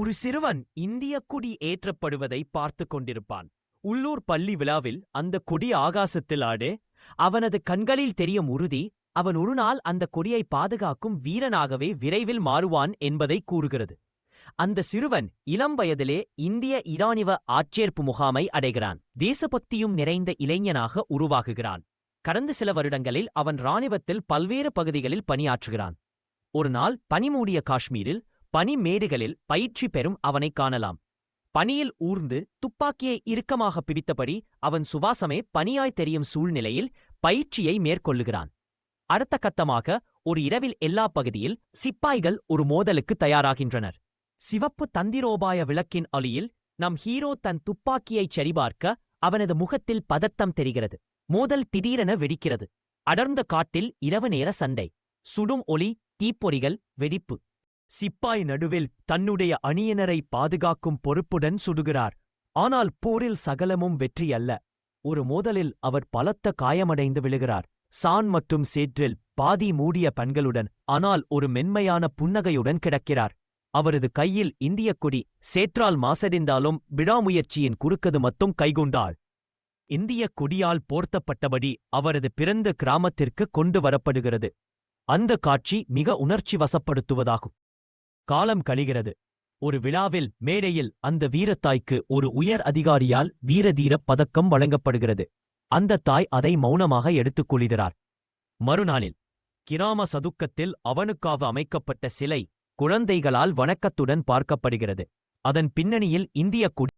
ஒரு சிறுவன் இந்திய கொடி ஏற்றப்படுவதை பார்த்துக் கொண்டிருப்பான். உள்ளூர் பள்ளி விழாவில் அந்த கொடி ஆகாசத்தில் ஆட, அவனது கண்களில் தெரியும் உறுதி, அவன் ஒருநாள் அந்த கொடியை பாதுகாக்கும் வீரனாகவே விரைவில் மாறுவான் என்பதை கூறுகிறது. அந்த சிறுவன் இளம் வயதிலே இந்திய இராணுவ ஆட்சேர்ப்பு முகாமை அடைகிறான். தேசபக்தியும் நிறைந்த இளைஞனாக உருவாகுகிறான். கடந்த சில வருடங்களில் அவன் இராணுவத்தில் பல்வேறு பகுதிகளில் பணியாற்றுகிறான். ஒரு நாள் பனிமூடிய காஷ்மீரில் பனிமேடுகளில் பயிற்சி பெறும் அவனைக் காணலாம். பனியில் ஊர்ந்து துப்பாக்கியை இறுக்கமாக பிடித்தபடி அவன் சுவாசமே பனியாய் தெரியும் சூழ்நிலையில் பயிற்சியை மேற்கொள்ளுகிறான். அடுத்த கட்டமாக ஒரு இரவில் எல்லா பகுதியில் சிப்பாய்கள் ஒரு மோதலுக்கு தயாராகின்றனர். சிவப்பு தந்திரோபாய விளக்கின் ஒளியில் நம் ஹீரோ தன் துப்பாக்கியைச் சரிபார்க்க அவனது முகத்தில் பதட்டம் தெரிகிறது. மோதல் திடீரென வெடிக்கிறது. அடர்ந்த காட்டில் இரவு நேர சண்டை. சுடும் ஒளி, தீப்பொறிகள், வெடிப்பு. சிப்பாய் நடுவில் தன்னுடைய அணியினரை பாதுகாக்கும் பொறுப்புடன் சுடுகிறார். ஆனால் போரில் சகலமும் வெற்றி அல்ல. ஒரு மோதலில் அவர் பலத்த காயமடைந்து விழுகிறார். சான் மற்றும் சேற்றில் பாதி மூடிய பண்களுடன், ஆனால் ஒரு மென்மையான புன்னகையுடன் கிடக்கிறார். அவரது கையில் இந்திய கொடி சேற்றால் மாசடைந்தாலும் விடாமுயற்சியின் குறுக்கது மட்டும் கைகொண்டாள். இந்திய கொடியால் போர்த்தப்பட்டபடி அவரது பிறந்த கிராமத்திற்கு கொண்டு வரப்படுகிறது. அந்த காட்சி மிக உணர்ச்சி வசப்படுத்துவதாகும். காலம் கழிகிறது. ஒரு விழாவில் மேடையில் அந்த வீரத்தாய்க்கு ஒரு உயர் அதிகாரியால் வீரதீர பதக்கம் வழங்கப்படுகிறது. அந்த தாய் அதை மௌனமாக எடுத்துக் கொள்கிறார். மறுநாளில் கிராம சதுக்கத்தில் அவனுக்காக அமைக்கப்பட்ட சிலை குழந்தைகளால் வணக்கத்துடன் பார்க்கப்படுகிறது. அதன் பின்னணியில் இந்திய கொடி